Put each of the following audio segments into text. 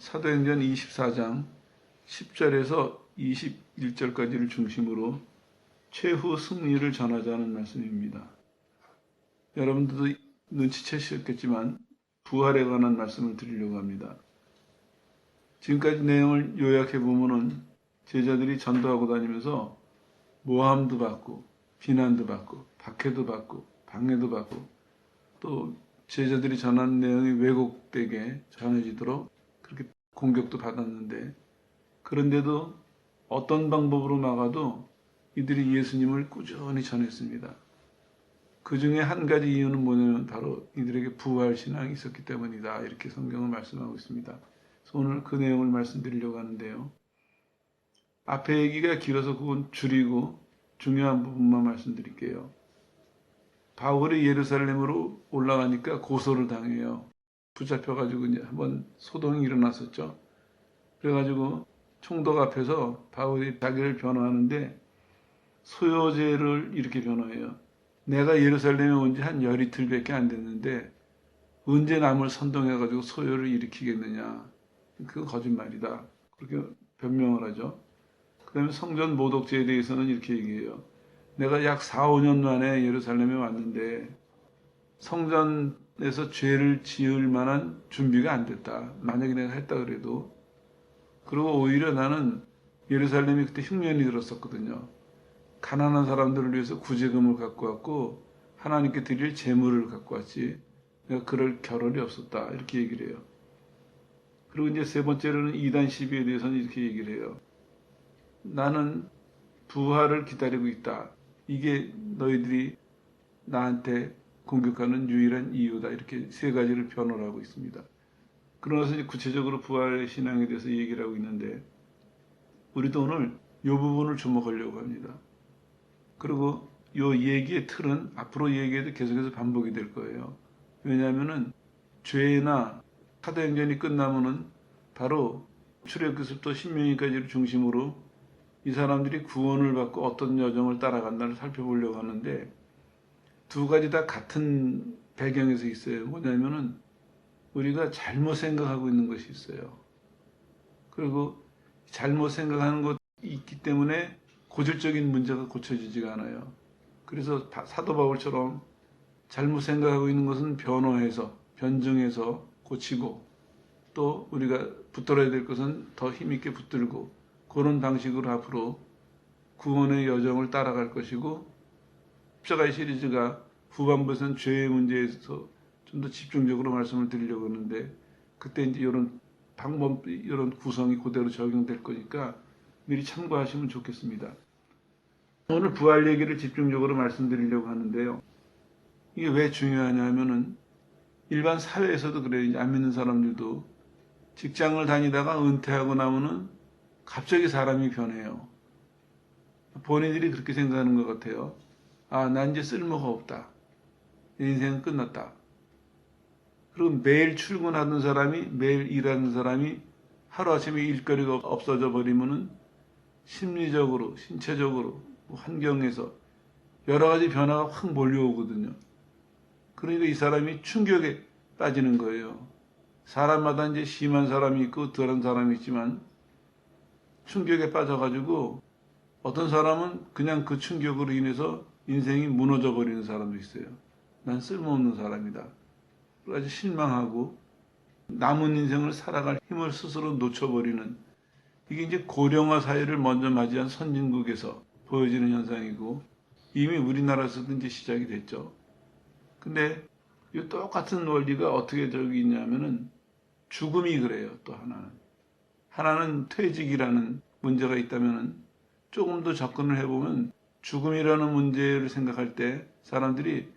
사도행전 24장 10절에서 21절까지를 중심으로 최후 승리를 전하자는 말씀입니다. 여러분들도 눈치채셨겠지만 부활에 관한 말씀을 드리려고 합니다. 지금까지 내용을 요약해 보면은 제자들이 전도하고 다니면서 모함도 받고 비난도 받고 박해도 받고 방해도 받고 또 제자들이 전하는 내용이 왜곡되게 전해지도록 그렇게 공격도 받았는데, 그런데도 어떤 방법으로 막아도 이들이 예수님을 꾸준히 전했습니다. 그 중에 한 가지 이유는 뭐냐면 바로 이들에게 부활 신앙이 있었기 때문이다, 이렇게 성경은 말씀하고 있습니다. 그래서 오늘 그 내용을 말씀드리려고 하는데요. 앞에 얘기가 길어서 그건 줄이고 중요한 부분만 말씀드릴게요. 바울이 예루살렘으로 올라가니까 고소를 당해요. 붙잡혀가지고 이제 한번 소동이 일어났었죠. 그래가지고 총독 앞에서 바울이 자기를 변호하는데 소요제를 이렇게 변호해요. 내가 예루살렘에 온 지 한 열이틀밖에 안 됐는데 언제 남을 선동해가지고 소요를 일으키겠느냐. 그건 거짓말이다. 그렇게 변명을 하죠. 그 다음에 성전 모독죄에 대해서는 이렇게 얘기해요. 내가 약 4, 5년 만에 예루살렘에 왔는데 성전에서 죄를 지을 만한 준비가 안 됐다. 만약에 내가 했다 그래도. 그리고 오히려 나는 예루살렘이 그때 흉년이 들었었거든요. 가난한 사람들을 위해서 구제금을 갖고 왔고 하나님께 드릴 제물을 갖고 왔지 내가 그럴 겨를이 없었다, 이렇게 얘기를 해요. 그리고 이제 세 번째로는 이단 시비에 대해서는 이렇게 얘기를 해요. 나는 부활을 기다리고 있다. 이게 너희들이 나한테 공격하는 유일한 이유다. 이렇게 세 가지를 변호를 하고 있습니다. 그러나서 이제 구체적으로 부활의 신앙에 대해서 얘기를 하고 있는데, 우리도 오늘 이 부분을 주목하려고 합니다. 그리고 이 얘기의 틀은 앞으로 얘기해도 계속해서 반복이 될 거예요. 왜냐하면은 죄나 사도행전이 끝나면은 바로 출애굽기서부터 신명기까지를 중심으로 이 사람들이 구원을 받고 어떤 여정을 따라간다를 살펴보려고 하는데, 두 가지 다 같은 배경에서 있어요. 뭐냐면은 우리가 잘못 생각하고 있는 것이 있어요. 그리고 잘못 생각하는 것이 있기 때문에 고질적인 문제가 고쳐지지가 않아요. 그래서 사도 바울처럼 잘못 생각하고 있는 것은 변호해서 변증해서 고치고, 또 우리가 붙들어야 될 것은 더 힘있게 붙들고, 그런 방식으로 앞으로 구원의 여정을 따라갈 것이고, 십자가의 시리즈가 후반부에서는 죄의 문제에서 좀 더 집중적으로 말씀을 드리려고 하는데, 그때 이제 이런 방법, 이런 구성이 그대로 적용될 거니까 미리 참고하시면 좋겠습니다. 오늘 부활 얘기를 집중적으로 말씀드리려고 하는데요. 이게 왜 중요하냐 하면은 일반 사회에서도 그래요. 이제 안 믿는 사람들도 직장을 다니다가 은퇴하고 나면은 갑자기 사람이 변해요. 본인들이 그렇게 생각하는 것 같아요. 아, 난 이제 쓸모가 없다. 내 인생은 끝났다. 그리고 매일 출근하는 사람이, 매일 일하는 사람이 하루아침에 일거리가 없어져 버리면은 심리적으로, 신체적으로, 환경에서 여러 가지 변화가 확 몰려오거든요. 그러니까 이 사람이 충격에 빠지는 거예요. 사람마다 이제 심한 사람이 있고 덜한 사람이 있지만 충격에 빠져가지고 어떤 사람은 그냥 그 충격으로 인해서 인생이 무너져 버리는 사람도 있어요. 난 쓸모없는 사람이다. 아주 실망하고 남은 인생을 살아갈 힘을 스스로 놓쳐버리는, 이게 이제 고령화 사회를 먼저 맞이한 선진국에서 보여지는 현상이고 이미 우리나라에서도 이제 시작이 됐죠. 근데 이 똑같은 원리가 어떻게 저기 있냐면은 죽음이 그래요. 또 하나는 퇴직이라는 문제가 있다면은 조금 더 접근을 해보면 죽음이라는 문제를 생각할 때 사람들이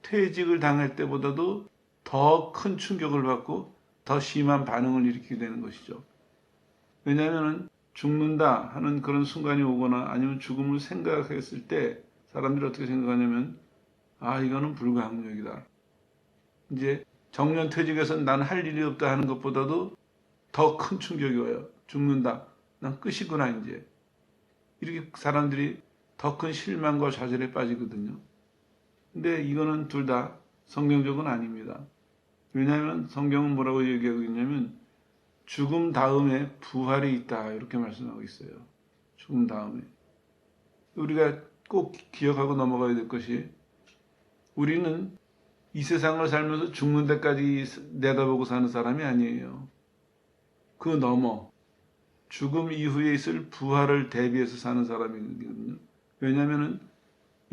퇴직을 당할 때보다도 더 큰 충격을 받고 더 심한 반응을 일으키게 되는 것이죠. 왜냐하면 죽는다 하는 그런 순간이 오거나 아니면 죽음을 생각했을 때 사람들이 어떻게 생각하냐면, 아, 이거는 불가항력이다. 이제 정년 퇴직에서 난 할 일이 없다 하는 것보다도 더 큰 충격이 와요. 죽는다. 난 끝이구나, 이제. 이렇게 사람들이 더 큰 실망과 좌절에 빠지거든요. 근데 이거는 둘 다 성경적은 아닙니다. 왜냐하면 성경은 뭐라고 얘기하고 있냐면 죽음 다음에 부활이 있다. 이렇게 말씀하고 있어요. 죽음 다음에. 우리가 꼭 기억하고 넘어가야 될 것이 우리는 이 세상을 살면서 죽는 데까지 내다보고 사는 사람이 아니에요. 그 넘어 죽음 이후에 있을 부활을 대비해서 사는 사람이거든요. 왜냐하면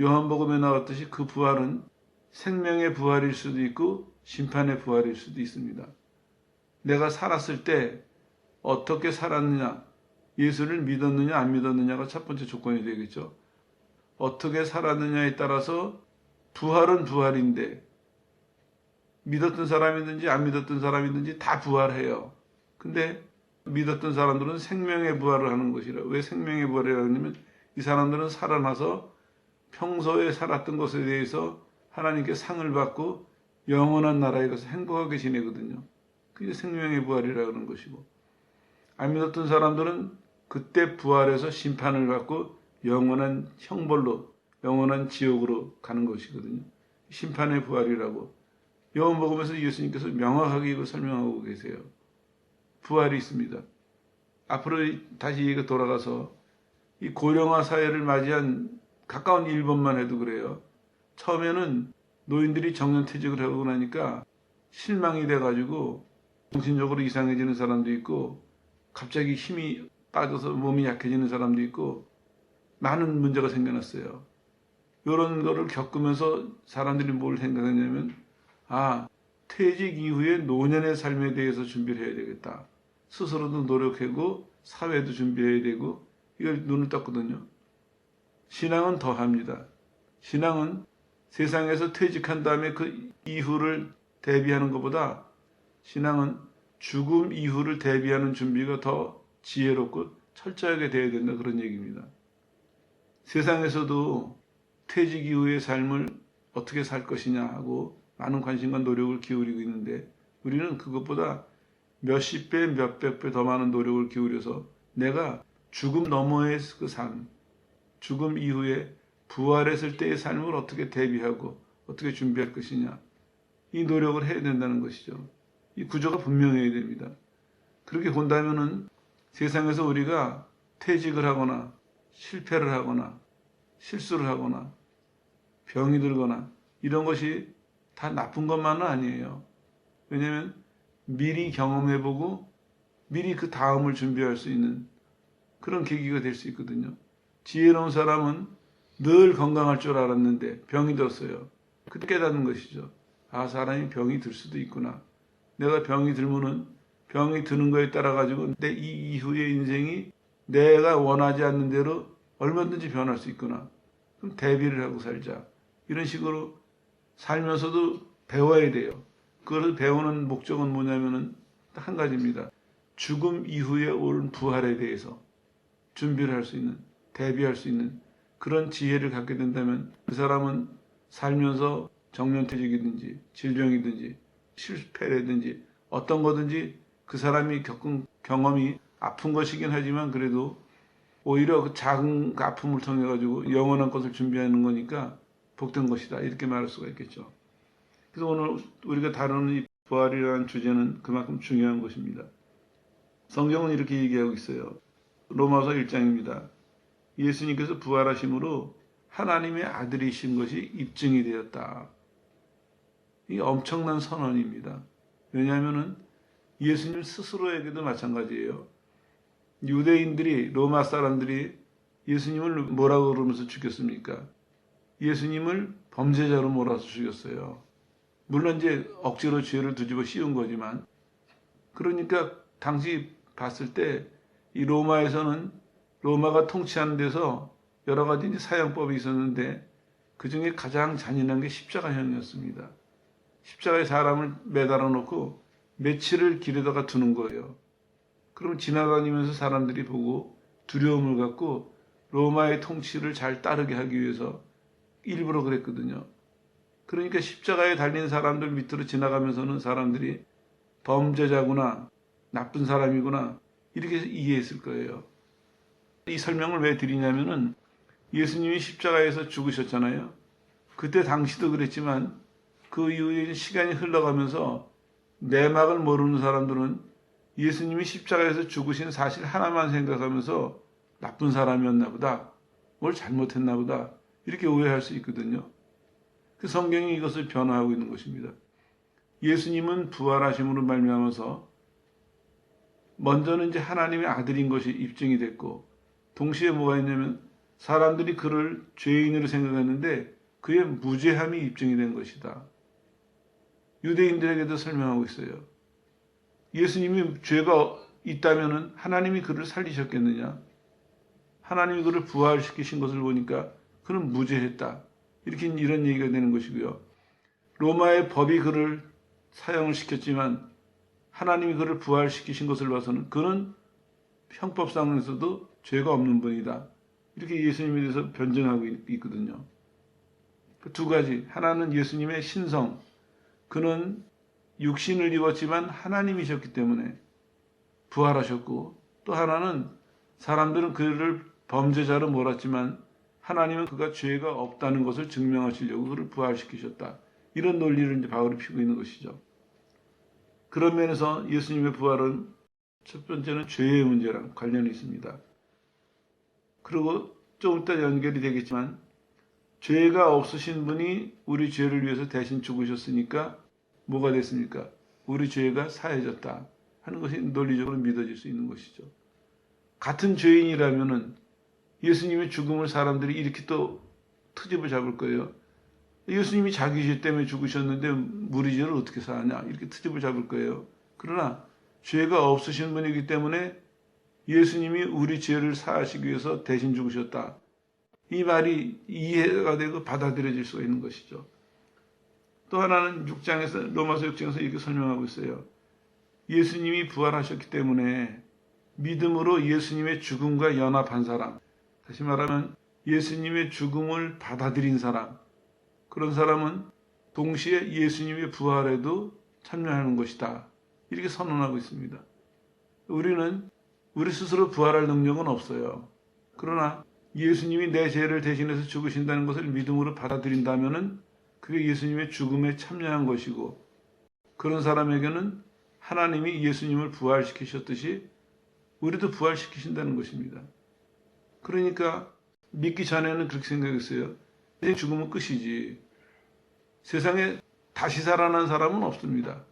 요한복음에 나왔듯이 그 부활은 생명의 부활일 수도 있고 심판의 부활일 수도 있습니다. 내가 살았을 때 어떻게 살았느냐, 예수를 믿었느냐 안 믿었느냐가 첫 번째 조건이 되겠죠. 어떻게 살았느냐에 따라서 부활은 부활인데 믿었던 사람이든지 안 믿었던 사람이든지 다 부활해요. 근데 믿었던 사람들은 생명의 부활을 하는 것이라. 왜 생명의 부활이라고 하냐면 이 사람들은 살아나서 평소에 살았던 것에 대해서 하나님께 상을 받고 영원한 나라에 가서 행복하게 지내거든요. 그게 생명의 부활이라고 하는 것이고, 안 믿었던 사람들은 그때 부활해서 심판을 받고 영원한 형벌로, 영원한 지옥으로 가는 것이거든요. 심판의 부활이라고 요한복음에서 예수님께서 명확하게 이걸 설명하고 계세요. 부활이 있습니다. 앞으로 다시 얘기가 돌아가서 이 고령화 사회를 맞이한 가까운 일본만 해도 그래요. 처음에는 노인들이 정년퇴직을 하고 나니까 실망이 돼가지고 정신적으로 이상해지는 사람도 있고 갑자기 힘이 빠져서 몸이 약해지는 사람도 있고 많은 문제가 생겨났어요. 이런 거를 겪으면서 사람들이 뭘 생각했냐면 퇴직 이후에 노년의 삶에 대해서 준비를 해야 되겠다. 스스로도 노력하고 사회도 준비해야 되고 이걸 눈을 떴거든요. 신앙은 더 합니다. 신앙은 세상에서 퇴직한 다음에 그 이후를 대비하는 것보다 신앙은 죽음 이후를 대비하는 준비가 더 지혜롭고 철저하게 되어야 된다 그런 얘기입니다. 세상에서도 퇴직 이후의 삶을 어떻게 살 것이냐 하고 많은 관심과 노력을 기울이고 있는데 우리는 그것보다 몇십 배, 몇백 배 더 많은 노력을 기울여서 내가 죽음 너머의 그 삶, 죽음 이후에 부활했을 때의 삶을 어떻게 대비하고 어떻게 준비할 것이냐 이 노력을 해야 된다는 것이죠. 이 구조가 분명해야 됩니다. 그렇게 본다면은 세상에서 우리가 퇴직을 하거나 실패를 하거나 실수를 하거나 병이 들거나 이런 것이 다 나쁜 것만은 아니에요. 왜냐하면 미리 경험해보고 미리 그 다음을 준비할 수 있는 그런 계기가 될 수 있거든요. 지혜로운 사람은 늘 건강할 줄 알았는데 병이 들었어요. 그때 깨닫는 것이죠. 사람이 병이 들 수도 있구나. 내가 병이 들면은 병이 드는 거에 따라 가지고 내 이 이후의 인생이 내가 원하지 않는 대로 얼마든지 변할 수 있구나. 그럼 대비를 하고 살자. 이런 식으로 살면서도 배워야 돼요. 그걸 배우는 목적은 뭐냐면은 한 가지입니다. 죽음 이후에 올 부활에 대해서 준비를 할 수 있는, 대비할 수 있는 그런 지혜를 갖게 된다면 그 사람은 살면서 정년퇴직이든지 질병이든지 실패라든지 어떤 거든지 그 사람이 겪은 경험이 아픈 것이긴 하지만 그래도 오히려 그 작은 아픔을 통해 가지고 영원한 것을 준비하는 거니까 복된 것이다 이렇게 말할 수가 있겠죠. 그래서 오늘 우리가 다루는 이 부활이라는 주제는 그만큼 중요한 것입니다. 성경은 이렇게 얘기하고 있어요. 로마서 1장입니다. 예수님께서 부활하심으로 하나님의 아들이신 것이 입증이 되었다. 이게 엄청난 선언입니다. 왜냐하면 예수님 스스로에게도 마찬가지예요. 유대인들이 로마 사람들이 예수님을 뭐라고 그러면서 죽였습니까? 예수님을 범죄자로 몰아서 죽였어요. 물론 이제 억지로 죄를 뒤집어 씌운 거지만 그러니까 당시 봤을 때 이 로마에서는 로마가 통치하는 데서 여러 가지 사형법이 있었는데 그 중에 가장 잔인한 게 십자가형이었습니다. 십자가에 사람을 매달아 놓고 며칠을 길에다가 두는 거예요. 그럼 지나다니면서 사람들이 보고 두려움을 갖고 로마의 통치를 잘 따르게 하기 위해서 일부러 그랬거든요. 그러니까 십자가에 달린 사람들 밑으로 지나가면서는 사람들이 범죄자구나, 나쁜 사람이구나 이렇게 이해했을 거예요. 이 설명을 왜 드리냐면은 예수님이 십자가에서 죽으셨잖아요. 그때 당시도 그랬지만 그 이후에 시간이 흘러가면서 내막을 모르는 사람들은 예수님이 십자가에서 죽으신 사실 하나만 생각하면서 나쁜 사람이었나 보다, 뭘 잘못했나 보다, 이렇게 오해할 수 있거든요. 그 성경이 이것을 변화하고 있는 것입니다. 예수님은 부활하심으로 말미암아서 먼저는 이제 하나님의 아들인 것이 입증이 됐고, 동시에 뭐가 있냐면 사람들이 그를 죄인으로 생각했는데 그의 무죄함이 입증이 된 것이다. 유대인들에게도 설명하고 있어요. 예수님이 죄가 있다면 하나님이 그를 살리셨겠느냐? 하나님이 그를 부활시키신 것을 보니까 그는 무죄했다. 이런 얘기가 되는 것이고요. 로마의 법이 그를 사형을 시켰지만 하나님이 그를 부활시키신 것을 봐서는 그는 형법상에서도 죄가 없는 분이다. 이렇게 예수님에 대해서 변증하고 있거든요. 그 두 가지. 하나는 예수님의 신성. 그는 육신을 입었지만 하나님이셨기 때문에 부활하셨고, 또 하나는 사람들은 그를 범죄자로 몰았지만 하나님은 그가 죄가 없다는 것을 증명하시려고 그를 부활시키셨다. 이런 논리를 이제 바울이 피고 있는 것이죠. 그런 면에서 예수님의 부활은 첫 번째는 죄의 문제랑 관련이 있습니다. 그리고 좀 이따 연결이 되겠지만 죄가 없으신 분이 우리 죄를 위해서 대신 죽으셨으니까 뭐가 됐습니까? 우리 죄가 사해졌다 하는 것이 논리적으로 믿어질 수 있는 것이죠. 같은 죄인이라면은 예수님의 죽음을 사람들이 이렇게 또 트집을 잡을 거예요. 예수님이 자기 죄 때문에 죽으셨는데 우리 죄를 어떻게 사하냐 이렇게 트집을 잡을 거예요. 그러나 죄가 없으신 분이기 때문에 예수님이 우리 죄를 사하시기 위해서 대신 죽으셨다. 이 말이 이해가 되고 받아들여질 수가 있는 것이죠. 또 하나는 로마서 6장에서 이렇게 설명하고 있어요. 예수님이 부활하셨기 때문에 믿음으로 예수님의 죽음과 연합한 사람, 다시 말하면 예수님의 죽음을 받아들인 사람, 그런 사람은 동시에 예수님의 부활에도 참여하는 것이다. 이렇게 선언하고 있습니다. 우리는 우리 스스로 부활할 능력은 없어요. 그러나 예수님이 내 죄를 대신해서 죽으신다는 것을 믿음으로 받아들인다면 그게 예수님의 죽음에 참여한 것이고, 그런 사람에게는 하나님이 예수님을 부활시키셨듯이 우리도 부활시키신다는 것입니다. 그러니까 믿기 전에는 그렇게 생각했어요. 내 죽으면 끝이지. 세상에 다시 살아난 사람은 없습니다.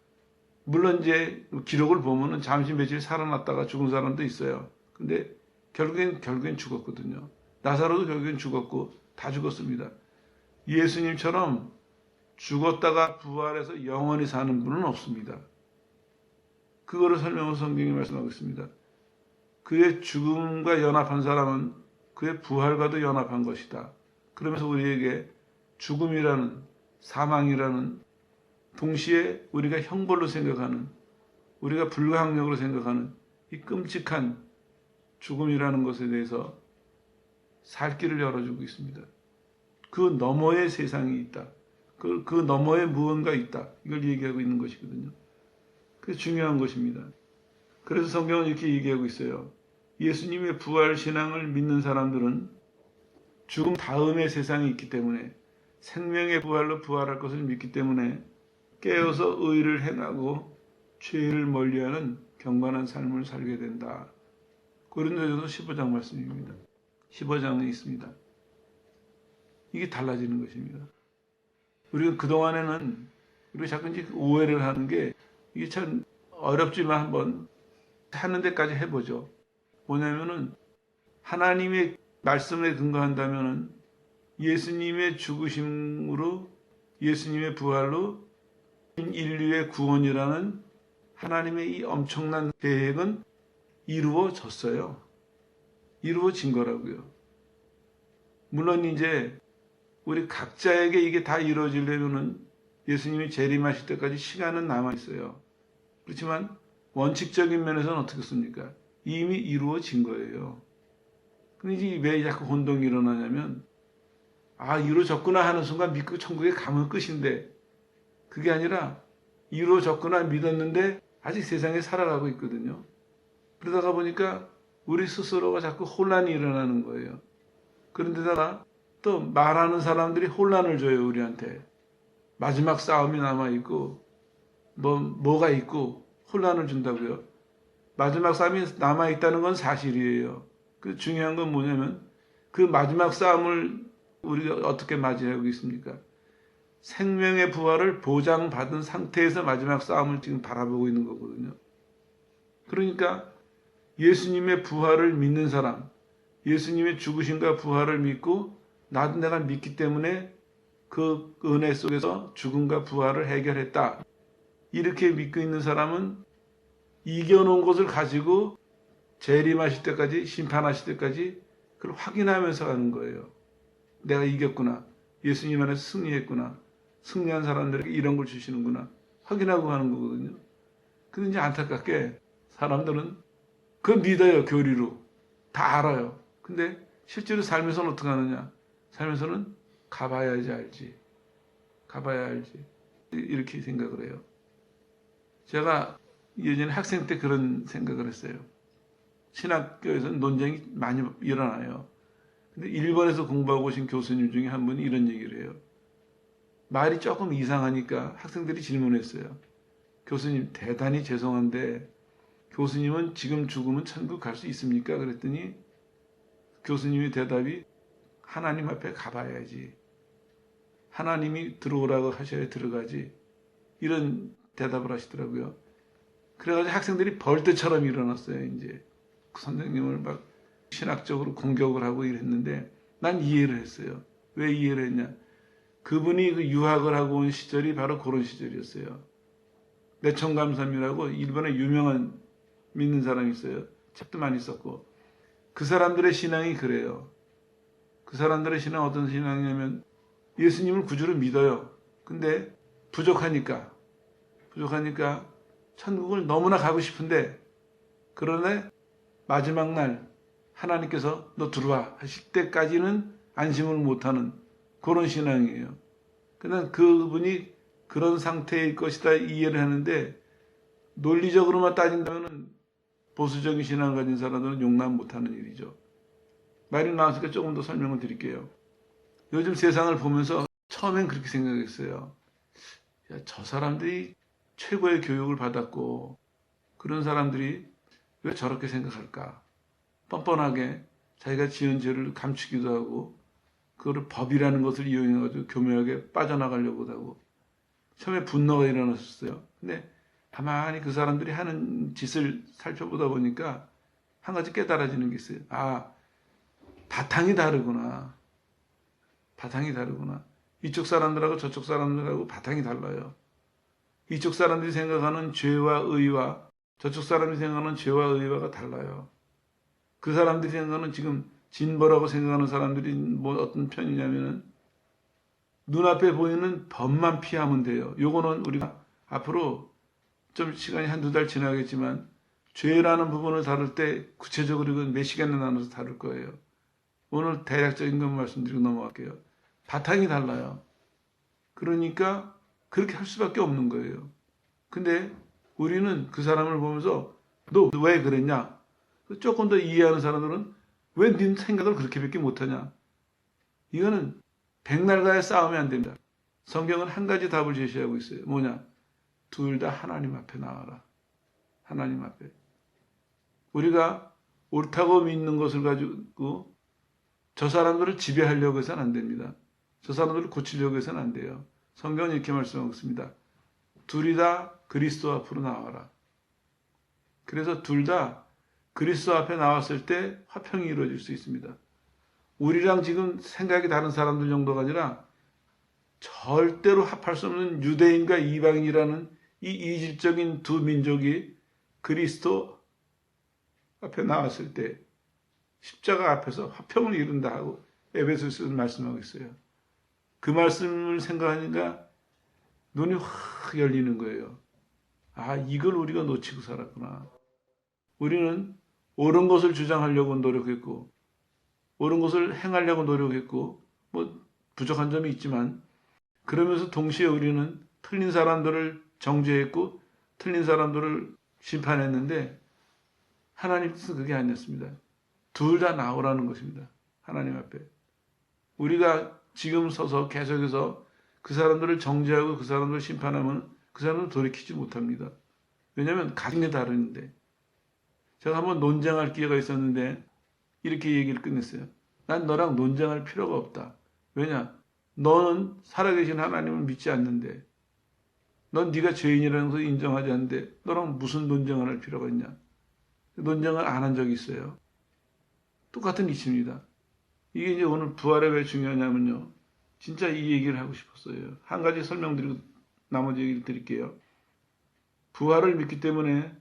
물론 이제 기록을 보면은 잠시 며칠 살아났다가 죽은 사람도 있어요. 근데 결국엔 죽었거든요. 나사로도 결국엔 죽었고 다 죽었습니다. 예수님처럼 죽었다가 부활해서 영원히 사는 분은 없습니다. 그거를 설명해서 성경이 말씀하고 있습니다. 그의 죽음과 연합한 사람은 그의 부활과도 연합한 것이다. 그러면서 우리에게 죽음이라는, 사망이라는, 동시에 우리가 형벌로 생각하는, 우리가 불가항력으로 생각하는 이 끔찍한 죽음이라는 것에 대해서 살 길을 열어주고 있습니다. 그 너머의 세상이 있다. 그 너머에 무언가 있다. 이걸 얘기하고 있는 것이거든요. 그게 중요한 것입니다. 그래서 성경은 이렇게 얘기하고 있어요. 예수님의 부활 신앙을 믿는 사람들은 죽음 다음의 세상이 있기 때문에, 생명의 부활로 부활할 것을 믿기 때문에 깨어서 의를 행하고 죄를 멀리하는 경건한 삶을 살게 된다. 고린도전서 15장 말씀입니다. 15장에 있습니다. 이게 달라지는 것입니다. 우리가 그동안에는 우리가 자꾸 이제 오해를 하는 게, 이게 참 어렵지만 한번 하는 데까지 해보죠. 뭐냐면은 하나님의 말씀에 근거한다면은 예수님의 죽으심으로, 예수님의 부활로 인류의 구원이라는 하나님의 이 엄청난 계획은 이루어졌어요. 이루어진 거라고요. 물론 이제 우리 각자에게 이게 다 이루어지려면은 예수님이 재림하실 때까지 시간은 남아있어요. 그렇지만 원칙적인 면에서는 어떻겠습니까? 이미 이루어진 거예요. 근데 이제 왜 자꾸 혼동이 일어나냐면, 이루어졌구나 하는 순간 믿고 천국에 가면 끝인데, 그게 아니라 이루어졌구나 믿었는데 아직 세상에 살아가고 있거든요. 그러다가 보니까 우리 스스로가 자꾸 혼란이 일어나는 거예요. 그런데다가 또 말하는 사람들이 혼란을 줘요, 우리한테. 마지막 싸움이 남아있고, 뭐가 있고 혼란을 준다고요. 마지막 싸움이 남아있다는 건 사실이에요. 그 중요한 건 뭐냐면 그 마지막 싸움을 우리가 어떻게 맞이하고 있습니까? 생명의 부활을 보장받은 상태에서 마지막 싸움을 지금 바라보고 있는 거거든요. 그러니까 예수님의 부활을 믿는 사람, 예수님의 죽으심과 부활을 믿고 나도 내가 믿기 때문에 그 은혜 속에서 죽음과 부활을 해결했다. 이렇게 믿고 있는 사람은 이겨놓은 것을 가지고 재림하실 때까지, 심판하실 때까지 그걸 확인하면서 가는 거예요. 내가 이겼구나. 예수님 안에서 승리했구나. 승리한 사람들에게 이런 걸 주시는구나. 확인하고 가는 거거든요. 근데 이제 안타깝게 사람들은 그걸 믿어요, 교리로. 다 알아요. 근데 실제로 삶에서는 어떻게 하느냐? 삶에서는 가봐야지 알지. 가봐야 알지. 이렇게 생각을 해요. 제가 예전에 학생 때 그런 생각을 했어요. 신학교에서는 논쟁이 많이 일어나요. 근데 일본에서 공부하고 오신 교수님 중에 한 분이 이런 얘기를 해요. 말이 조금 이상하니까 학생들이 질문했어요. 교수님, 대단히 죄송한데 교수님은 지금 죽으면 천국 갈 수 있습니까? 그랬더니 교수님의 대답이 하나님 앞에 가봐야지. 하나님이 들어오라고 하셔야 들어가지. 이런 대답을 하시더라고요. 그래가지고 학생들이 벌떼처럼 일어났어요. 이제 그 선생님을 막 신학적으로 공격을 하고 이랬는데 난 이해를 했어요. 왜 이해를 했냐? 그분이 그 유학을 하고 온 시절이 바로 그런 시절이었어요. 내천감삼이라고 일본에 유명한 믿는 사람이 있어요. 책도 많이 썼고. 그 사람들의 신앙이 그래요. 그 사람들의 신앙은 어떤 신앙이냐면 예수님을 구주로 믿어요. 근데 부족하니까 천국을 너무나 가고 싶은데 그러나 마지막 날 하나님께서 너 들어와 하실 때까지는 안심을 못하는 그런 신앙이에요. 그냥 그분이 그런 상태일 것이다 이해를 하는데 논리적으로만 따진다면 보수적인 신앙을 가진 사람들은 용납 못하는 일이죠. 말이 나왔으니까 조금 더 설명을 드릴게요. 요즘 세상을 보면서 처음엔 그렇게 생각했어요. 야, 저 사람들이 최고의 교육을 받았고 그런 사람들이 왜 저렇게 생각할까? 뻔뻔하게 자기가 지은 죄를 감추기도 하고 그거를 법이라는 것을 이용해가지고 교묘하게 빠져나가려고 하고 처음에 분노가 일어났었어요. 근데 가만히 그 사람들이 하는 짓을 살펴보다 보니까 한 가지 깨달아지는 게 있어요. 아, 바탕이 다르구나. 바탕이 다르구나. 이쪽 사람들하고 저쪽 사람들하고 바탕이 달라요. 이쪽 사람들이 생각하는 죄와 의와 저쪽 사람이 생각하는 죄와 의와가 달라요. 그 사람들이 생각하는 지금 진보라고 생각하는 사람들이 뭐 어떤 편이냐면은 눈앞에 보이는 법만 피하면 돼요. 요거는 우리가 앞으로 좀 시간이 한두 달 지나겠지만 죄라는 부분을 다룰 때 구체적으로 몇 시간을 나눠서 다룰 거예요. 오늘 대략적인 것만 말씀드리고 넘어갈게요. 바탕이 달라요. 그러니까 그렇게 할 수밖에 없는 거예요. 근데 우리는 그 사람을 보면서 너 왜 그랬냐? 조금 더 이해하는 사람들은 왜 네 생각을 그렇게밖에 못하냐? 이거는 백날과의 싸움이 안 됩니다. 성경은 한 가지 답을 제시하고 있어요. 뭐냐? 둘 다 하나님 앞에 나와라. 하나님 앞에. 우리가 옳다고 믿는 것을 가지고 저 사람들을 지배하려고 해서는 안 됩니다. 저 사람들을 고치려고 해서는 안 돼요. 성경은 이렇게 말씀하고 있습니다. 둘이 다 그리스도 앞으로 나와라. 그래서 둘 다 그리스도 앞에 나왔을 때 화평이 이루어질 수 있습니다. 우리랑 지금 생각이 다른 사람들 정도가 아니라 절대로 합할 수 없는 유대인과 이방인이라는 이 이질적인 두 민족이 그리스도 앞에 나왔을 때 십자가 앞에서 화평을 이룬다 하고 에베소서에서 말씀하고 있어요. 그 말씀을 생각하니까 눈이 확 열리는 거예요. 아, 이걸 우리가 놓치고 살았구나. 우리는 옳은 것을 주장하려고 노력했고 옳은 것을 행하려고 노력했고 뭐 부족한 점이 있지만 그러면서 동시에 우리는 틀린 사람들을 정죄했고 틀린 사람들을 심판했는데 하나님 뜻은 그게 아니었습니다. 둘 다 나오라는 것입니다. 하나님 앞에. 우리가 지금 서서 계속해서 그 사람들을 정죄하고 그 사람들을 심판하면 그 사람은 돌이키지 못합니다. 왜냐하면 가진 게 다른데 제가 한번 논쟁할 기회가 있었는데 이렇게 얘기를 끝냈어요. 난 너랑 논쟁할 필요가 없다. 왜냐? 너는 살아계신 하나님을 믿지 않는데, 넌 네가 죄인이라는 것을 인정하지 않는데 너랑 무슨 논쟁을 할 필요가 있냐? 논쟁을 안 한 적이 있어요. 똑같은 이치입니다. 이게 이제 오늘 부활에 왜 중요하냐면요. 진짜 이 얘기를 하고 싶었어요. 한 가지 설명드리고 나머지 얘기를 드릴게요. 부활을 믿기 때문에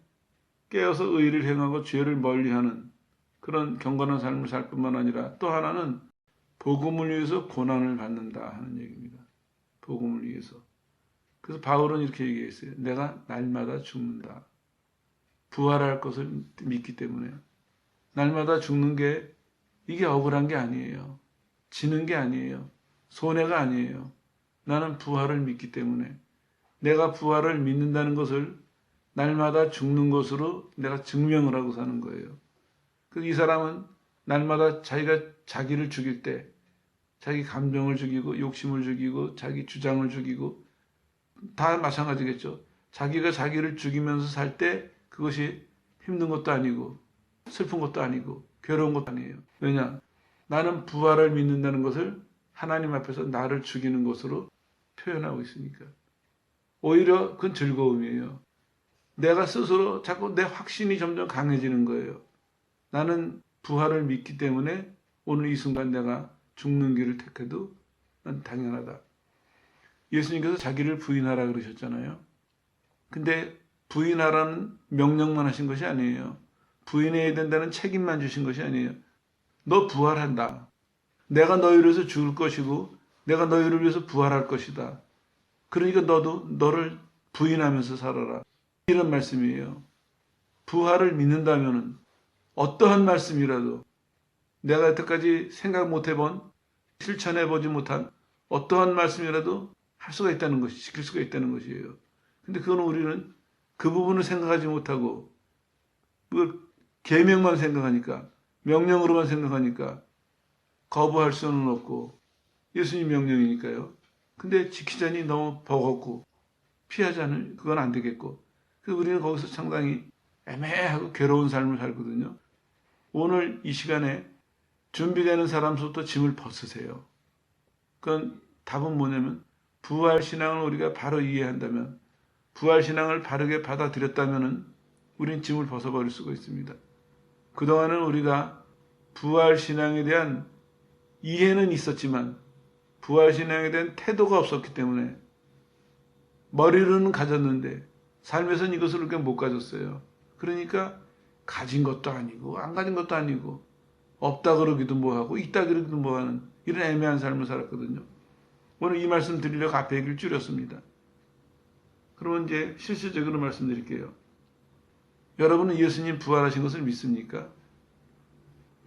깨어서 의를 행하고 죄를 멀리하는 그런 경건한 삶을 살 뿐만 아니라 또 하나는 복음을 위해서 고난을 받는다 하는 얘기입니다. 복음을 위해서. 그래서 바울은 이렇게 얘기했어요. 내가 날마다 죽는다. 부활할 것을 믿기 때문에. 날마다 죽는 게 이게 억울한 게 아니에요. 지는 게 아니에요. 손해가 아니에요. 나는 부활을 믿기 때문에 내가 부활을 믿는다는 것을 날마다 죽는 것으로 내가 증명을 하고 사는 거예요. 그래서 이 사람은 날마다 자기가 자기를 죽일 때 자기 감정을 죽이고 욕심을 죽이고 자기 주장을 죽이고 다 마찬가지겠죠. 자기가 자기를 죽이면서 살 때 그것이 힘든 것도 아니고 슬픈 것도 아니고 괴로운 것도 아니에요. 왜냐? 나는 부활을 믿는다는 것을 하나님 앞에서 나를 죽이는 것으로 표현하고 있으니까. 오히려 그건 즐거움이에요. 내가 스스로 자꾸 내 확신이 점점 강해지는 거예요. 나는 부활을 믿기 때문에 오늘 이 순간 내가 죽는 길을 택해도 난 당연하다. 예수님께서 자기를 부인하라 그러셨잖아요. 근데 부인하라는 명령만 하신 것이 아니에요. 부인해야 된다는 책임만 주신 것이 아니에요. 너 부활한다. 내가 너희를 위해서 죽을 것이고 내가 너희를 위해서 부활할 것이다. 그러니까 너도 너를 부인하면서 살아라. 이런 말씀이에요. 부활을 믿는다면 어떠한 말씀이라도 내가 여태까지 생각 못 해본 실천해 보지 못한 어떠한 말씀이라도 할 수가 있다는 것이 지킬 수가 있다는 것이에요. 근데 그건 우리는 그 부분을 생각하지 못하고 그 계명만 생각하니까 명령으로만 생각하니까 거부할 수는 없고 예수님 명령이니까요. 근데 지키자니 너무 버겁고 피하자니 그건 안 되겠고 그래서 우리는 거기서 상당히 애매하고 괴로운 삶을 살거든요. 오늘 이 시간에 준비되는 사람부터 짐을 벗으세요. 그건 답은 뭐냐면 부활신앙을 우리가 바로 이해한다면 부활신앙을 바르게 받아들였다면 우린 짐을 벗어버릴 수가 있습니다. 그동안은 우리가 부활신앙에 대한 이해는 있었지만 부활신앙에 대한 태도가 없었기 때문에 머리로는 가졌는데 삶에서는 이것을 그렇게 못 가졌어요. 그러니까 가진 것도 아니고 안 가진 것도 아니고 없다 그러기도 뭐하고 있다 그러기도 뭐하는 이런 애매한 삶을 살았거든요. 오늘 이 말씀 드리려고 앞에 얘기를 줄였습니다. 그러면 이제 실질적으로 말씀드릴게요. 여러분은 예수님 부활하신 것을 믿습니까?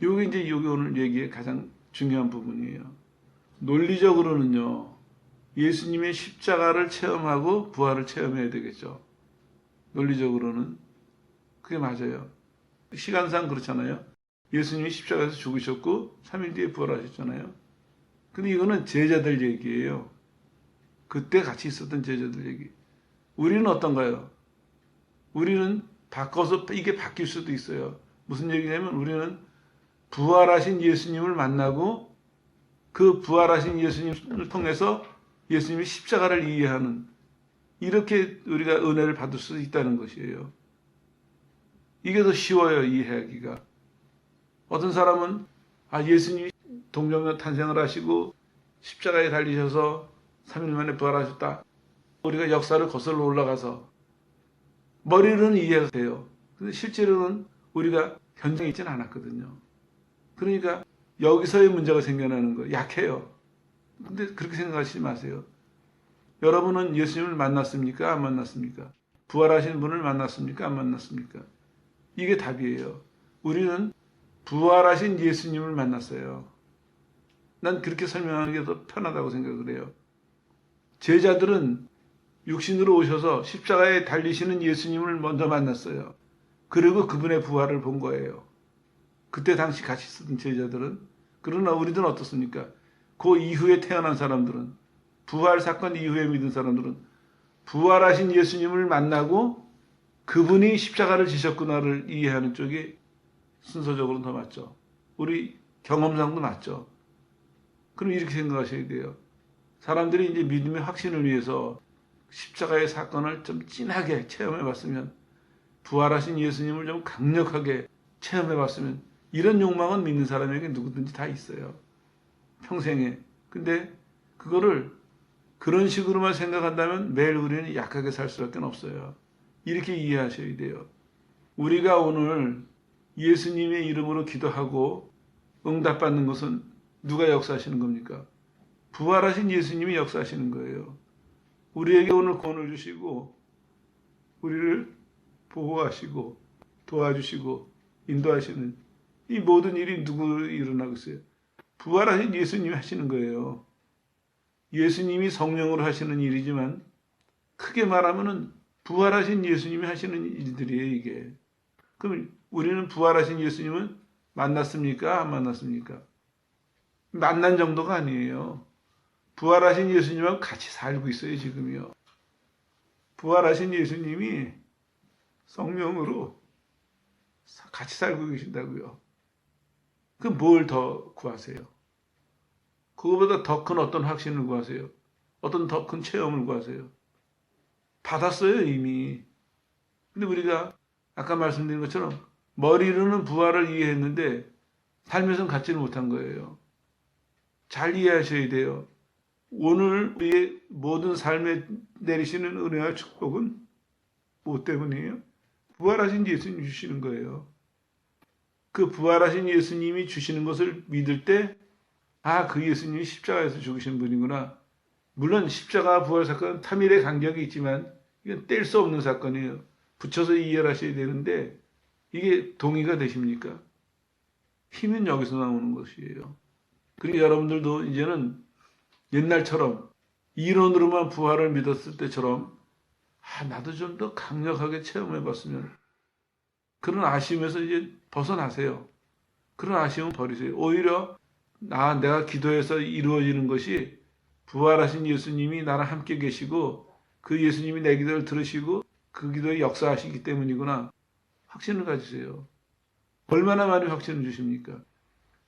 이게 이제 여기 오늘 얘기의 가장 중요한 부분이에요. 논리적으로는요. 예수님의 십자가를 체험하고 부활을 체험해야 되겠죠. 논리적으로는 그게 맞아요. 시간상 그렇잖아요. 예수님이 십자가에서 죽으셨고 3일 뒤에 부활하셨잖아요. 근데 이거는 제자들 얘기예요. 그때 같이 있었던 제자들 얘기. 우리는 어떤가요? 우리는 바꿔서 이게 바뀔 수도 있어요. 무슨 얘기냐면 우리는 부활하신 예수님을 만나고 그 부활하신 예수님을 통해서 예수님이 십자가를 이해하는 이렇게 우리가 은혜를 받을 수 있다는 것이에요. 이게 더 쉬워요, 이해하기가. 어떤 사람은 예수님이 동정녀 탄생을 하시고 십자가에 달리셔서 3일 만에 부활하셨다. 우리가 역사를 거슬러 올라가서 머리로는 이해가 돼요. 근데 실제로는 우리가 현장에 있지는 않았거든요. 그러니까 여기서의 문제가 생겨나는 거예요. 약해요. 근데 그렇게 생각하시지 마세요. 여러분은 예수님을 만났습니까? 안 만났습니까? 부활하신 분을 만났습니까? 안 만났습니까? 이게 답이에요. 우리는 부활하신 예수님을 만났어요. 난 그렇게 설명하는 게 더 편하다고 생각을 해요. 제자들은 육신으로 오셔서 십자가에 달리시는 예수님을 먼저 만났어요. 그리고 그분의 부활을 본 거예요. 그때 당시 같이 있었던 제자들은. 그러나 우리들은 어떻습니까? 그 이후에 태어난 사람들은, 부활 사건 이후에 믿은 사람들은 부활하신 예수님을 만나고 그분이 십자가를 지셨구나를 이해하는 쪽이 순서적으로는 더 맞죠. 우리 경험상도 맞죠. 그럼 이렇게 생각하셔야 돼요. 사람들이 이제 믿음의 확신을 위해서 십자가의 사건을 좀 진하게 체험해 봤으면, 부활하신 예수님을 좀 강력하게 체험해 봤으면, 이런 욕망은 믿는 사람에게 누구든지 다 있어요. 평생에. 근데 그거를 그런 식으로만 생각한다면 매일 우리는 약하게 살 수밖에 없어요. 이렇게 이해하셔야 돼요. 우리가 오늘 예수님의 이름으로 기도하고 응답받는 것은 누가 역사하시는 겁니까? 부활하신 예수님이 역사하시는 거예요. 우리에게 오늘 구원을 주시고 우리를 보호하시고 도와주시고 인도하시는 이 모든 일이 누구 일어나고 있어요? 부활하신 예수님이 하시는 거예요. 예수님이 성령으로 하시는 일이지만 크게 말하면은 부활하신 예수님이 하시는 일들이에요, 이게. 그럼 우리는 부활하신 예수님은 만났습니까? 안 만났습니까? 만난 정도가 아니에요. 부활하신 예수님하고 같이 살고 있어요, 지금요. 부활하신 예수님이 성령으로 같이 살고 계신다고요. 그럼 뭘 더 구하세요? 그거보다 더 큰 어떤 확신을 구하세요? 어떤 더 큰 체험을 구하세요? 받았어요, 이미. 근데 우리가 아까 말씀드린 것처럼 머리로는 부활을 이해했는데 삶에서는 갖지는 못한 거예요. 잘 이해하셔야 돼요. 오늘 우리의 모든 삶에 내리시는 은혜와 축복은 무엇 때문이에요? 부활하신 예수님 주시는 거예요. 그 부활하신 예수님이 주시는 것을 믿을 때, 아, 그 예수님이 십자가에서 죽으신 분이구나. 물론 십자가 부활 사건은 타밀의 간격이 있지만 이건 뗄 수 없는 사건이에요. 붙여서 이해하셔야 되는데 이게 동의가 되십니까? 힘은 여기서 나오는 것이에요. 그리고 여러분들도 이제는 옛날처럼 이론으로만 부활을 믿었을 때처럼, 아, 나도 좀 더 강력하게 체험해봤으면, 그런 아쉬움에서 이제 벗어나세요. 그런 아쉬움 버리세요. 오히려 내가 기도해서 이루어지는 것이 부활하신 예수님이 나랑 함께 계시고 그 예수님이 내 기도를 들으시고 그 기도에 역사하시기 때문이구나. 확신을 가지세요. 얼마나 많이 확신을 주십니까?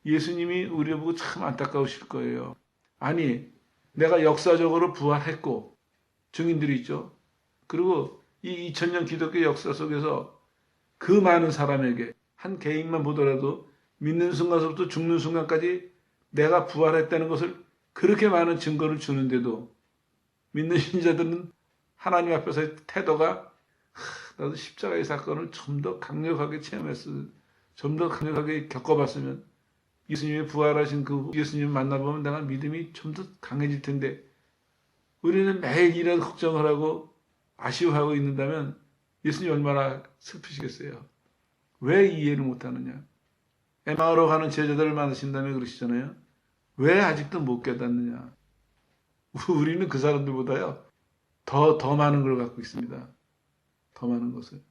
예수님이 우리를 보고 참 안타까우실 거예요. 아니, 내가 역사적으로 부활했고 증인들이 있죠. 그리고 이 2000년 기독교 역사 속에서 그 많은 사람에게 한 개인만 보더라도 믿는 순간부터 죽는 순간까지 내가 부활했다는 것을 그렇게 많은 증거를 주는데도 믿는 신자들은 하나님 앞에서의 태도가, 나도 십자가의 사건을 좀 더 강력하게 체험했으면, 좀 더 강력하게 겪어봤으면, 예수님의 부활하신 그 예수님 만나보면 내가 믿음이 좀 더 강해질 텐데, 우리는 매일 이런 걱정을 하고 아쉬워하고 있는다면 예수님 얼마나 슬프시겠어요. 왜 이해를 못하느냐? 에마오로 가는 제자들을 만나신다며 그러시잖아요. 왜 아직도 못 깨닫느냐? 우리는 그 사람들보다요 더 많은 걸 갖고 있습니다. 더 많은 것을.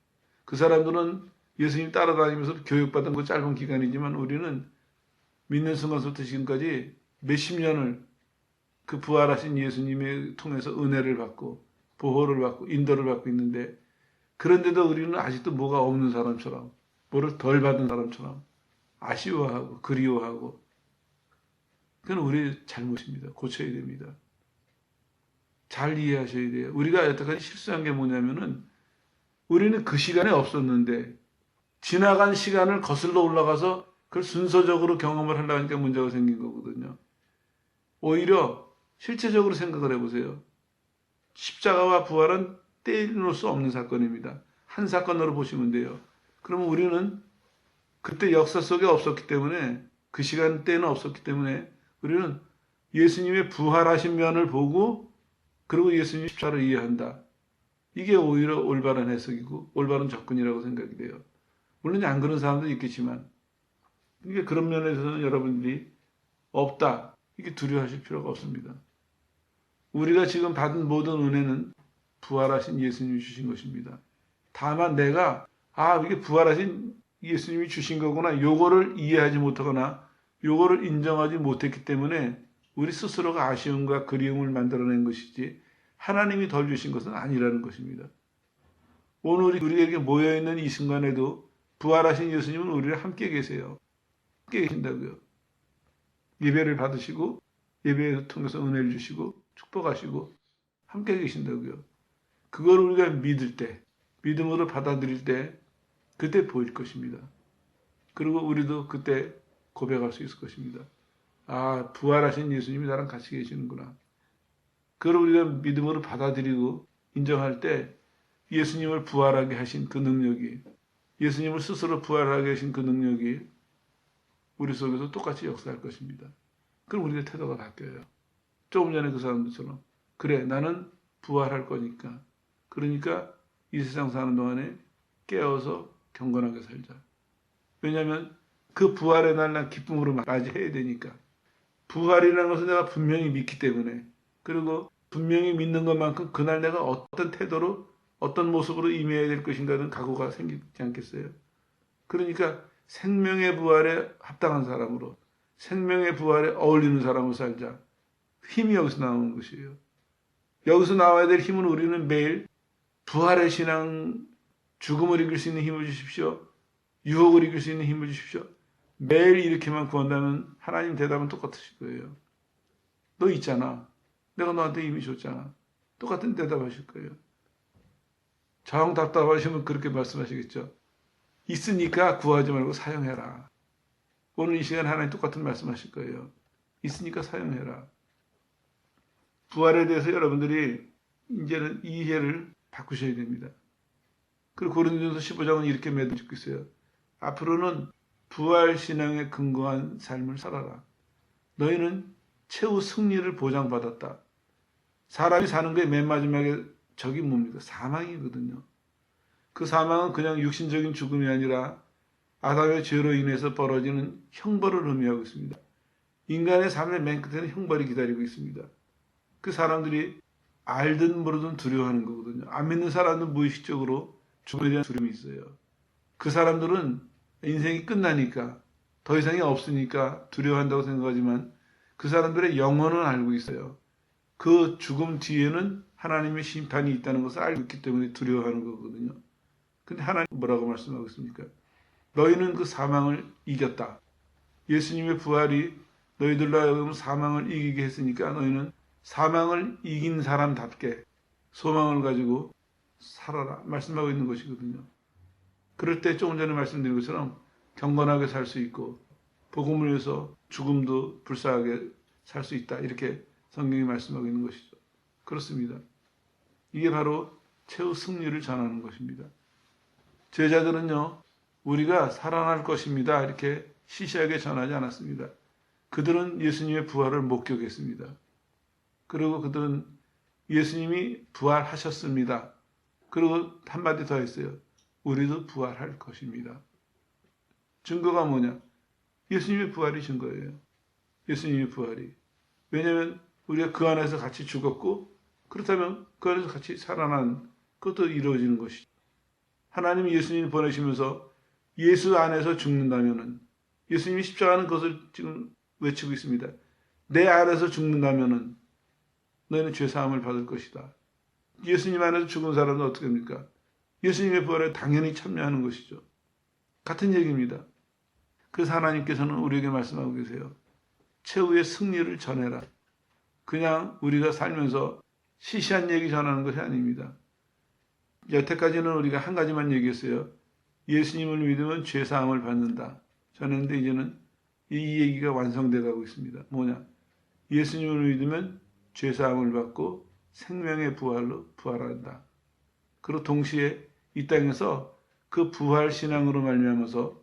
그 사람들은 예수님 따라다니면서 교육받은 그 짧은 기간이지만 우리는 믿는 순간부터 지금까지 몇십 년을 그 부활하신 예수님을 통해서 은혜를 받고 보호를 받고 인도를 받고 있는데, 그런데도 우리는 아직도 뭐가 없는 사람처럼, 뭐를 덜 받은 사람처럼 아쉬워하고 그리워하고, 그건 우리의 잘못입니다. 고쳐야 됩니다. 잘 이해하셔야 돼요. 우리가 여태까지 실수한 게 뭐냐면은, 우리는 그 시간에 없었는데 지나간 시간을 거슬러 올라가서 그걸 순서적으로 경험을 하려고 하니까 문제가 생긴 거거든요. 오히려 실체적으로 생각을 해보세요. 십자가와 부활은 떼놓을 수 없는 사건입니다. 한 사건으로 보시면 돼요. 그러면 우리는 그때 역사 속에 없었기 때문에, 그 시간대는 없었기 때문에 우리는 예수님의 부활하신 면을 보고 그리고 예수님 십자가를 이해한다. 이게 오히려 올바른 해석이고 올바른 접근이라고 생각이 돼요. 물론 안 그런 사람도 있겠지만, 이게 그런 면에서는 여러분들이 없다, 이게 두려워하실 필요가 없습니다. 우리가 지금 받은 모든 은혜는 부활하신 예수님이 주신 것입니다. 다만 내가 이게 부활하신 예수님이 주신 거구나, 요거를 이해하지 못하거나 요거를 인정하지 못했기 때문에 우리 스스로가 아쉬움과 그리움을 만들어낸 것이지 하나님이 덜 주신 것은 아니라는 것입니다. 오늘 우리에게 모여있는 이 순간에도 부활하신 예수님은 우리랑 함께 계세요. 함께 계신다고요. 예배를 받으시고 예배를 통해서 은혜를 주시고 축복하시고 함께 계신다고요. 그걸 우리가 믿을 때, 믿음으로 받아들일 때 그때 보일 것입니다. 그리고 우리도 그때 고백할 수 있을 것입니다. 아, 부활하신 예수님이 나랑 같이 계시는구나. 그걸 우리가 믿음으로 받아들이고 인정할 때 예수님을 부활하게 하신 그 능력이, 예수님을 스스로 부활하게 하신 그 능력이 우리 속에서 똑같이 역사할 것입니다. 그럼 우리의 태도가 바뀌어요. 조금 전에 그 사람들처럼 그래, 나는 부활할 거니까, 그러니까 이 세상 사는 동안에 깨어서 경건하게 살자. 왜냐하면 그 부활의 날 난 기쁨으로 맞이해야 되니까. 부활이라는 것은 내가 분명히 믿기 때문에, 그리고 분명히 믿는 것만큼 그날 내가 어떤 태도로 어떤 모습으로 임해야 될 것인가는 각오가 생기지 않겠어요. 그러니까 생명의 부활에 합당한 사람으로, 생명의 부활에 어울리는 사람으로 살자. 힘이 여기서 나오는 것이에요. 여기서 나와야 될 힘은 우리는 매일 부활의 신앙, 죽음을 이길 수 있는 힘을 주십시오. 유혹을 이길 수 있는 힘을 주십시오. 매일 이렇게만 구한다면 하나님 대답은 똑같으실 거예요. 너 있잖아. 내가 너한테 이미 줬잖아. 똑같은 대답하실 거예요. 정 답답하시면 그렇게 말씀하시겠죠. 있으니까 구하지 말고 사용해라. 오늘 이 시간 하나님 똑같은 말씀하실 거예요. 있으니까 사용해라. 부활에 대해서 여러분들이 이제는 이해를 바꾸셔야 됩니다. 그리고 고린도전서 15장은 이렇게 맺어주고 있어요. 앞으로는 부활 신앙에 근거한 삶을 살아라. 너희는 최후 승리를 보장받았다. 사람이 사는 게 맨 마지막에 적이 뭡니까? 사망이거든요. 그 사망은 그냥 육신적인 죽음이 아니라 아담의 죄로 인해서 벌어지는 형벌을 의미하고 있습니다. 인간의 삶의 맨 끝에는 형벌이 기다리고 있습니다. 그 사람들이 알든 모르든 두려워하는 거거든요. 안 믿는 사람은 무의식적으로 죽음에 대한 두려움이 있어요. 그 사람들은 인생이 끝나니까 더 이상이 없으니까 두려워한다고 생각하지만 그 사람들의 영혼은 알고 있어요. 그 죽음 뒤에는 하나님의 심판이 있다는 것을 알고 있기 때문에 두려워하는 거거든요. 근데 하나님 뭐라고 말씀하고 있습니까? 너희는 그 사망을 이겼다. 예수님의 부활이 너희들로 하여금 사망을 이기게 했으니까 너희는 사망을 이긴 사람답게 소망을 가지고 살아라 말씀하고 있는 것이거든요. 그럴 때 조금 전에 말씀드린 것처럼 경건하게 살 수 있고 복음을 위해서 죽음도 불사하게 살 수 있다. 이렇게 성경이 말씀하고 있는 것이죠. 그렇습니다. 이게 바로 최후 승리를 전하는 것입니다. 제자들은요, 우리가 살아날 것입니다. 이렇게 시시하게 전하지 않았습니다. 그들은 예수님의 부활을 목격했습니다. 그리고 그들은 예수님이 부활하셨습니다. 그리고 한마디 더 했어요. 우리도 부활할 것입니다. 증거가 뭐냐? 예수님의 부활이 증거예요. 예수님의 부활이. 왜냐하면 우리가 그 안에서 같이 죽었고 그렇다면 그 안에서 같이 살아난 그것도 이루어지는 것이죠. 하나님이 예수님을 보내시면서 예수 안에서 죽는다면은 예수님이 십자가는 것을 지금 외치고 있습니다. 내 안에서 죽는다면은 너희는 죄사함을 받을 것이다. 예수님 안에서 죽은 사람은 어떻게 합니까? 예수님의 부활에 당연히 참여하는 것이죠. 같은 얘기입니다. 그래서 하나님께서는 우리에게 말씀하고 계세요. 최후의 승리를 전해라. 그냥 우리가 살면서 시시한 얘기 전하는 것이 아닙니다. 여태까지는 우리가 한 가지만 얘기했어요. 예수님을 믿으면 죄사함을 받는다. 전했는데 이제는 이 얘기가 완성돼 가고 있습니다. 뭐냐? 예수님을 믿으면 죄사함을 받고 생명의 부활로 부활한다. 그리고 동시에 이 땅에서 그 부활 신앙으로 말미암아서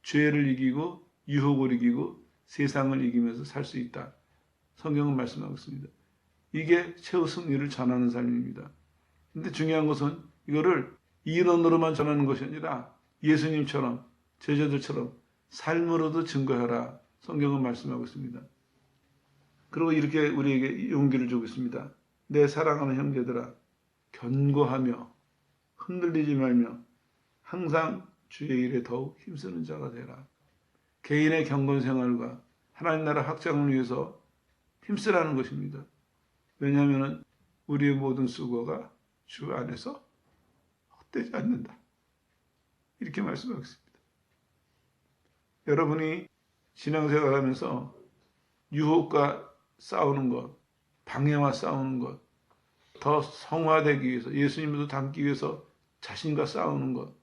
죄를 이기고 유혹을 이기고 세상을 이기면서 살 수 있다. 성경은 말씀하고 있습니다. 이게 최후 승리를 전하는 삶입니다. 근데 중요한 것은 이거를 이론으로만 전하는 것이 아니라 예수님처럼 제자들처럼 삶으로도 증거하라. 성경은 말씀하고 있습니다. 그리고 이렇게 우리에게 용기를 주고 있습니다. 내 사랑하는 형제들아, 견고하며 흔들리지 말며 항상 주의 일에 더욱 힘쓰는 자가 되라. 개인의 경건 생활과 하나님 나라 확장을 위해서 힘쓰라는 것입니다. 왜냐하면 우리의 모든 수고가 주 안에서 헛되지 않는다. 이렇게 말씀하겠습니다. 여러분이 신앙생활하면서 유혹과 싸우는 것, 방해와 싸우는 것, 더 성화되기 위해서, 예수님도 닮기 위해서 자신과 싸우는 것,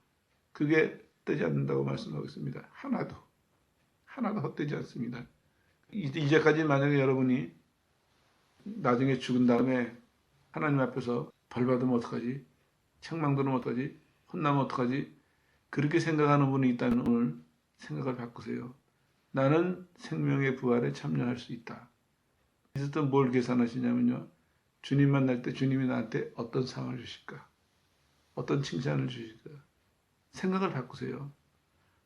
그게 헛되지 않는다고 말씀하겠습니다. 하나도 헛되지 않습니다. 이제까지 만약에 여러분이 나중에 죽은 다음에 하나님 앞에서 벌 받으면 어떡하지? 책망 들으면 어떡하지? 혼나면 어떡하지? 그렇게 생각하는 분이 있다면 오늘 생각을 바꾸세요. 나는 생명의 부활에 참여할 수 있다. 그래서 또 뭘 계산하시냐면요. 주님 만날 때 주님이 나한테 어떤 상을 주실까? 어떤 칭찬을 주실까? 생각을 바꾸세요.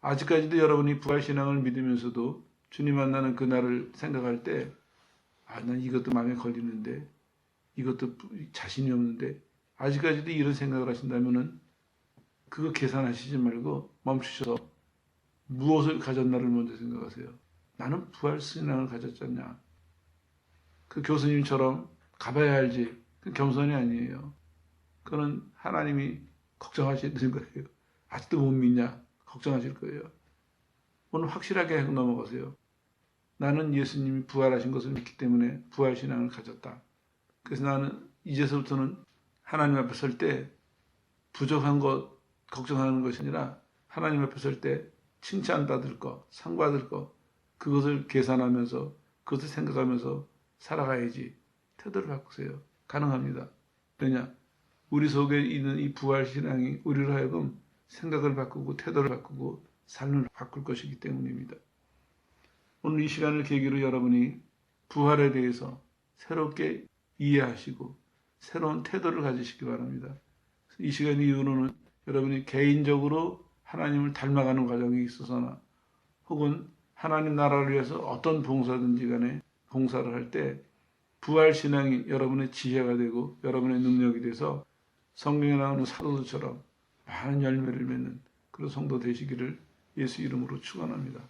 아직까지도 여러분이 부활신앙을 믿으면서도 주님 만나는 그날을 생각할 때 난 이것도 마음에 걸리는데 이것도 자신이 없는데 아직까지도 이런 생각을 하신다면은 그거 계산하시지 말고 멈추셔서 무엇을 가졌나를 먼저 생각하세요. 나는 부활신앙을 가졌잖냐. 그 교수님처럼 가봐야 알지. 그 겸손이 아니에요. 그거는 하나님이 걱정하시는 거예요. 아직도 못 믿냐? 걱정하실 거예요. 오늘 확실하게 하고 넘어가세요. 나는 예수님이 부활하신 것을 믿기 때문에 부활신앙을 가졌다. 그래서 나는 이제서부터는 하나님 앞에 설 때 부족한 것 걱정하는 것이 아니라 하나님 앞에 설 때 칭찬받을 것, 상 받을 것, 그것을 계산하면서 그것을 생각하면서 살아가야지. 태도를 바꾸세요. 가능합니다. 왜냐? 우리 속에 있는 이 부활신앙이 우리로 하여금 생각을 바꾸고 태도를 바꾸고 삶을 바꿀 것이기 때문입니다. 오늘 이 시간을 계기로 여러분이 부활에 대해서 새롭게 이해하시고 새로운 태도를 가지시기 바랍니다. 이 시간 이후로는 여러분이 개인적으로 하나님을 닮아가는 과정에 있어서나 혹은 하나님 나라를 위해서 어떤 봉사든지 간에 봉사를 할 때 부활신앙이 여러분의 지혜가 되고 여러분의 능력이 돼서 성경에 나오는 사도들처럼 많은 열매를 맺는 그런 성도 되시기를 예수 이름으로 축원합니다.